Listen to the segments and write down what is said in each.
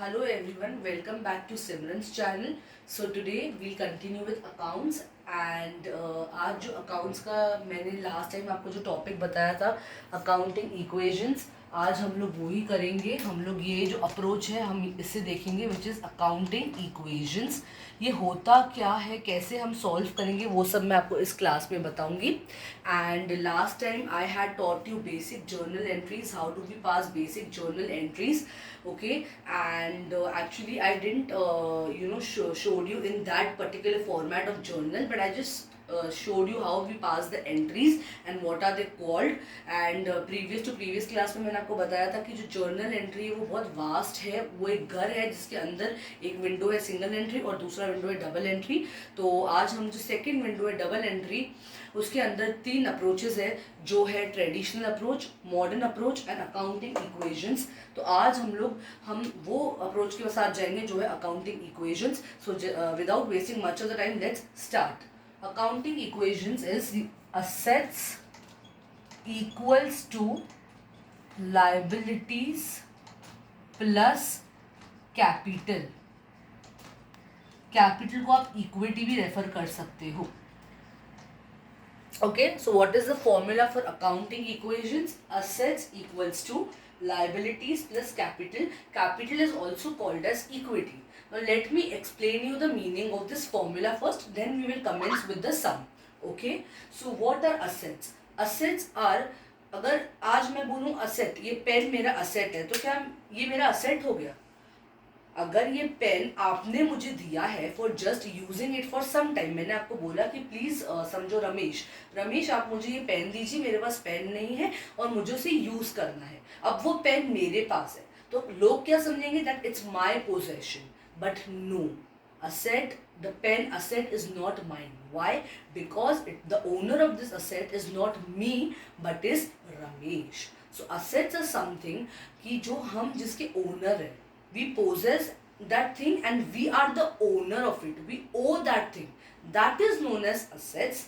Hello everyone, welcome back to Simran's channel. So today we'll continue with accounts and आज जो accounts का मैंने last time आपको जो topic बताया था accounting equations, आज हम लोग वही करेंगे. हम लोग ये जो अप्रोच है हम इससे देखेंगे विच इज़ अकाउंटिंग इक्वेशंस. ये होता क्या है, कैसे हम सॉल्व करेंगे, वो सब मैं आपको इस क्लास में बताऊंगी. And last time I had taught you basic journal entries, how to be pass basic journal entries. Okay, and actually I didn't showed you in that particular format of journal, but I just showed you how we pass the entries and what are they called. And previous class में मैंने आपको बताया था कि जो journal entry है वो बहुत vast है. वो एक घर है जिसके अंदर एक विंडो है सिंगल एंट्री और दूसरा विंडो है डबल एंट्री. तो आज हम जो सेकेंड विंडो है डबल एंट्री, उसके अंदर तीन अप्रोचेस है, जो है traditional approach, modern approach and accounting equations. तो आज हम वो अप्रोच के साथ जाएंगे जो है accounting equations. So without wasting much of the time, let's start. Accounting equations is assets equals to liabilities plus capital. Capital को आप इक्विटी भी रेफर कर सकते हो. Okay, so what is the formula for accounting equations? Assets equals to liabilities plus capital. Capital is also called as equity. Now let me explain you the meaning of this formula first, then we will commence with the sum. Okay, so what are assets? Assets are, अगर आज मैं बोलूँ asset, ये pen मेरा asset है, तो क्या ये मेरा asset हो गया? अगर ये पेन आपने मुझे दिया है for just using it for some time, मैंने आपको बोला कि प्लीज समझो रमेश आप मुझे ये पेन दीजिए, मेरे पास पेन नहीं है और मुझे उसे यूज करना है. अब वो पेन मेरे पास है, तो लोग क्या समझेंगे that it's my possession. But no, asset, the pen asset is not mine. Why? Because the owner of this asset is not me but is Ramesh. So assets are something कि जो हम जिसके ओनर है, we possess that thing and we are the owner of it, we owe that thing, that is known as assets.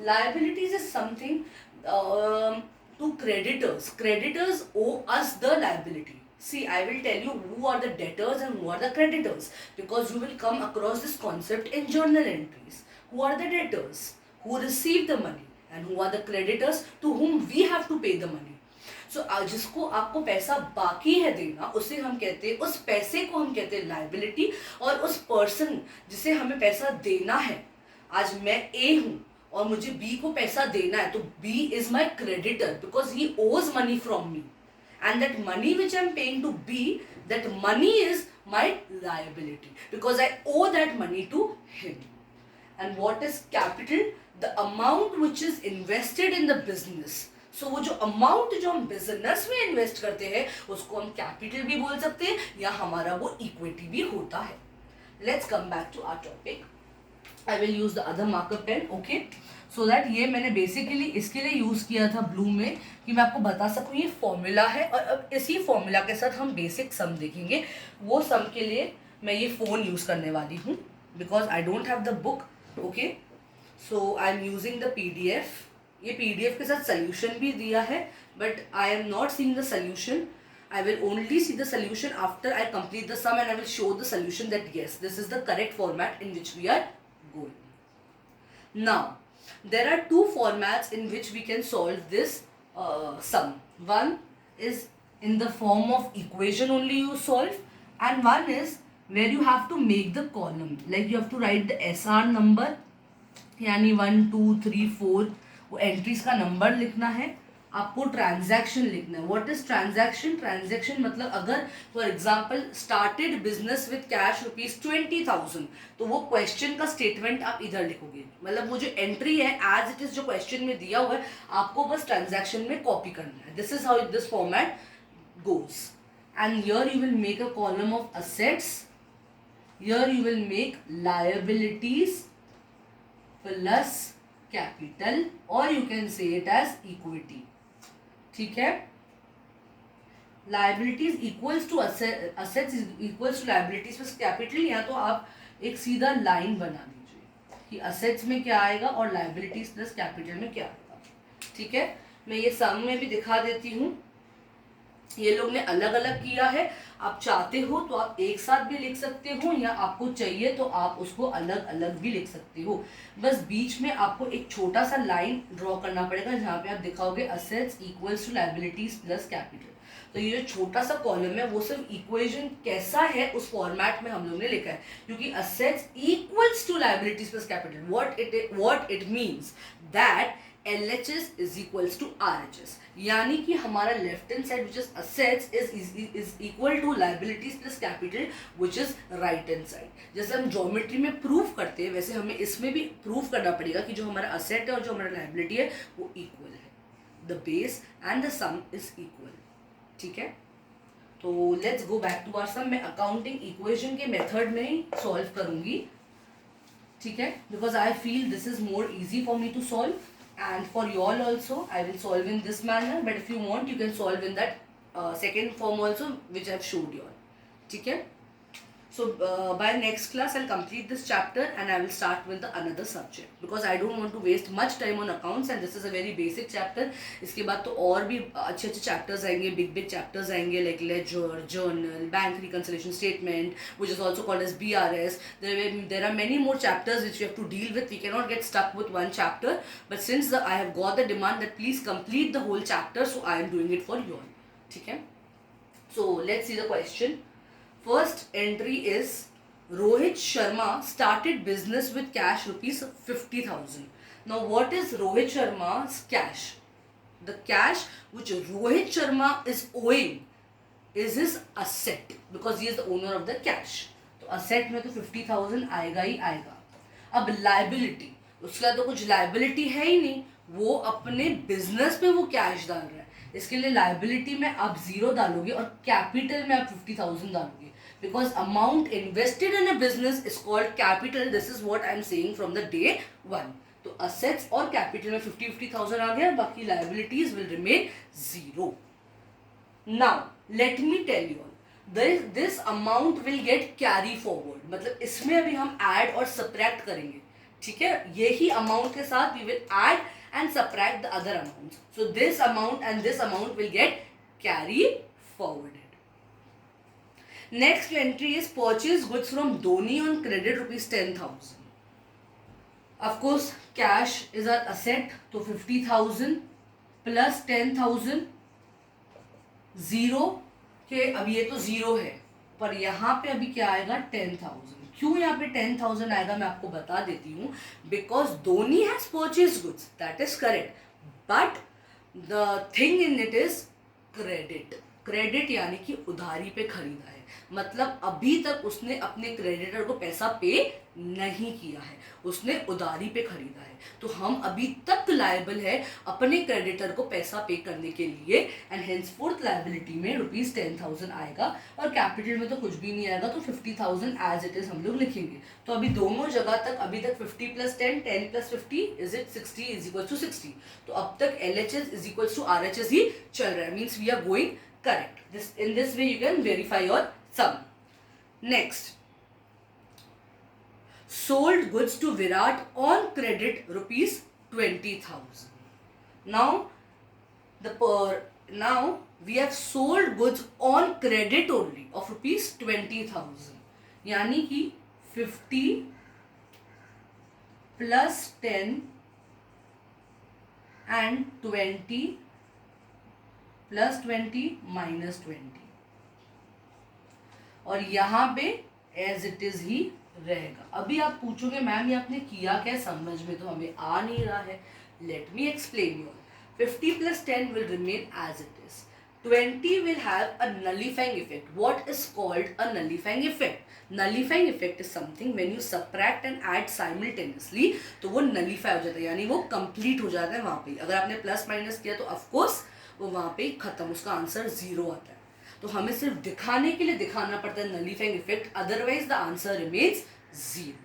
Liabilities is something to creditors owe us the liability. See, I will tell you who are the debtors and who are the creditors, because you will come across this concept in journal entries. Who are the debtors? Who receive the money, and who are the creditors to whom we have to pay the money. सो जिसको आपको पैसा बाकी है देना, उसे हम कहते हैं, उस पैसे को हम कहते हैं लायबिलिटी. और उस पर्सन जिसे हमें पैसा देना है, आज मैं ए हूं और मुझे बी को पैसा देना है, तो B is my creditor because he owes money from me, and that money which I am paying to B, that money is my liability because I owe that money to him. And what is capital? The amount which is invested in the business. So वो जो amount जो हम business में invest करते हैं उसको हम capital भी बोल सकते हैं, या हमारा वो इक्विटी भी होता है. Let's come back to our topic. I will use the other marker pen. Okay, so that ये मैंने बेसिकली इसके लिए यूज किया था ब्लू में कि मैं आपको बता सकूं ये फॉर्मूला है. और अब इसी फॉर्मूला के साथ हम बेसिक सम देखेंगे. वो सम के लिए मैं ये फोन यूज करने वाली हूँ because I don't have the book. Okay, so I am using the PDF. ये PDF के साथ सोल्यूशन भी दिया है, but I am not seeing the solution. I will only see the solution after I complete the sum, and I will show the solution that yes, this is the correct format in which we are going. Now, there are two formats in which we can solve this sum. One is in the form of equation only you solve, and one is where you have to make the column. Like you have to write the SR number, यानी 1 2 3 4 वो entries का number लिखना है. आपको transaction लिखना है. What is transaction? Transaction मतलब अगर for example started business with cash ₹20,000, तो वो क्वेश्चन का स्टेटमेंट आप इधर लिखोगे. मतलब वो जो एंट्री है एज इट इज जो क्वेश्चन में दिया हुआ है, आपको बस ट्रांजैक्शन में कॉपी करना है. This is how this format goes. And here you will make a column of assets, here you will make liabilities plus capital, और you can say it as equity. ठीक है, liabilities equals to assets equals to liabilities plus capital. या तो आप एक सीधा line बना दीजिए कि असेट्स में क्या आएगा और लायबिलिटीज प्लस कैपिटल में क्या आएगा. ठीक है, मैं ये सम में भी दिखा देती हूँ. ये लोग ने अलग अलग किया है। आप चाहते हो तो आप एक साथ भी लिख सकते हो, या आपको चाहिए तो आप उसको अलग अलग भी लिख सकते हो। बस बीच में आपको एक छोटा सा लाइन ड्रॉ करना पड़ेगा जहाँ पे आप दिखाओगे assets equals to liabilities plus capital. तो ये जो छोटा सा कॉलम है वो सिर्फ इक्वेशन कैसा है उस फॉर्मेट में हम लोग ने लिखा है, क्योंकि assets equals to liabilities plus capital what it means that LHS is equals to RHS, यानी कि हमारा left hand side which is assets is equal to liabilities plus capital which is right hand side. जैसे हम geometry में proof करते हैं वैसे हमें इसमें भी प्रूफ करना पड़ेगा कि जो हमारा असेट है और जो हमारा लायबिलिटी है वो इक्वल है, the base and the sum is equal. ठीक है, तो let's go back to our sum. मैं अकाउंटिंग इक्वेशन के मेथड में ही सॉल्व करूंगी, ठीक है, because I feel this is more easy for me to solve, and for you all also I will solve in this manner, but if you want you can solve in that second form also which I have showed you all. ठीक है, so by next class I'll complete this chapter and I will start with the another subject because I don't want to waste much time on accounts and this is a very basic chapter. इसके बाद तो और भी अच्छे अच्छे chapters आएंगे, big chapters आएंगे like ledger, journal, bank reconciliation statement which is also called as BRS. There are many more chapters which we have to deal with. We cannot get stuck with one chapter, but since I have got the demand that please complete the whole chapter, so I am doing it for you all. ठीक है, so let's see the question. First entry is Rohit Sharma started business with cash rupees 50,000. Now what is Rohit Sharma's cash? The cash which Rohit Sharma is owing is his asset because he is the owner of the cash. तो asset में तो 50,000 आएगा ही आएगा। अब liability, उसका तो कुछ liability है ही नहीं, वो अपने बिजनेस पे वो कैश डाल रहा है, इसके लिए लाइबिलिटी में आप 0 डालोगे और कैपिटल में आप 50,000 डालोगे because amount invested in a business is called capital. This is what I am saying from the day one. तो assets और capital में 50,000 आ गया, बाकी liabilities will remain 0. Now let me tell you all, this amount will get carry forward, मतलब इसमें अभी हम add और subtract करेंगे, ठीक है, यही amount के साथ we will add and subtract the other amounts. So this amount and this amount will get carry forwarded. Next entry is purchase goods from Dhoni on credit rupees 10,000. Of course cash is our asset, तो 50,000 plus 10,000 0 के, अब ये तो 0 है पर यहाँ पे अभी क्या आएगा 10,000। क्यों यहाँ पे 10,000 आएगा मैं आपको बता देती हूँ, because Dhoni has purchase goods, that is correct, but the thing in it is credit. Credit यानी कि उधारी पे खरीदा है, मतलब अभी तक उसने अपने क्रेडिटर को पैसा पे नहीं किया है, उसने उधारी पे खरीदा है, तो हम अभी तक लायबल है अपने क्रेडिटर को पैसा पे करने के लिए, एंड हेंसफोर्थ लायबिलिटी में रुपीज 10,000 आएगा और कैपिटल में तो कुछ भी नहीं आएगा, तो 50,000 एज इट इज हम लोग लिखेंगे। तो अभी दोनों जगह तक अभी तक 50 + 10, 10 + 50 is it 60 is equal to 60, तो अब तक LHS is equal to RHS ही चल रहा है, means we are going correct. In this way you can verify your sum. Next, sold goods to Virat on credit rupees 20,000. Now we have sold goods on credit only of rupees 20,000, यानी कि 50 plus 10 and 20 plus 20 minus 20, और यहाँ पे as it is he रहेगा। अभी आप पूछोगे ma'am ये आपने किया क्या, समझ में तो हमें आ नहीं रहा है, let me explain you. 50 + 10 will remain as it is. 20 will have a nullifying effect. What is called a nullifying effect? Nullifying effect is something when you subtract and add simultaneously, तो वो nullify हो जाता है, यानी वो complete हो जाता है वहाँ पे। अगर आपने प्लस माइनस किया तो ऑफकोर्स वो वहाँ पे खत्म, उसका आंसर 0 आता है, तो हमें सिर्फ दिखाने के लिए दिखाना पड़ता है nullifying effect, otherwise the answer remains 0.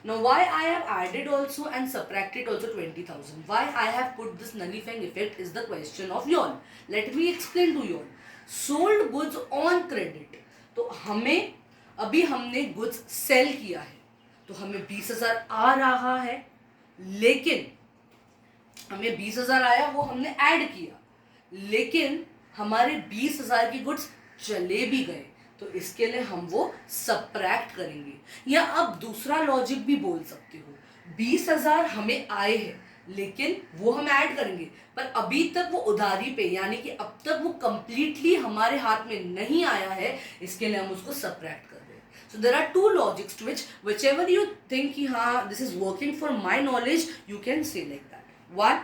Now why I have added also and subtracted also 20,000, why I have put this nullifying effect is the question of y'all. Let me explain to you all. Sold goods on credit, तो हमें अभी हमने goods sell किया है, तो हमें 20,000 आ रहा है, लेकिन हमें 20,000 आया वो हमने ऐड किया, लेकिन हमारे 20,000 की गुड्स चले भी गए तो इसके लिए हम वो सब्ट्रैक्ट करेंगे। या अब दूसरा लॉजिक भी बोल सकते हो, 20,000 हमें आए हैं लेकिन वो हम ऐड करेंगे, पर अभी तक वो उधारी पे, यानी कि अब तक वो कंप्लीटली हमारे हाथ में नहीं आया है, इसके लिए हम उसको सब्ट्रैक्ट कर रहे हैं। So there are two logics to whichever you think कि हाँ this is working for my knowledge, you can say like that. One,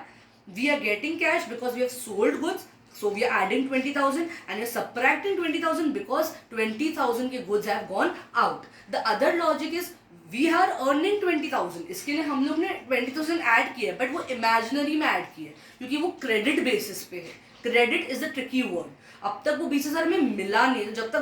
we are getting cash because we have sold goods, so we are adding 20,000 and we are subtracting 20,000 because 20,000 के goods have gone out. The other logic is we are earning 20,000, इसके लिए हम लोग ने 20,000 add किया है, but वो imaginary में ऐड किया है क्योंकि वो क्रेडिट बेसिस पे है। Credit is the tricky word. अब तक वो 20,000 में मिला नहीं, तो जब तक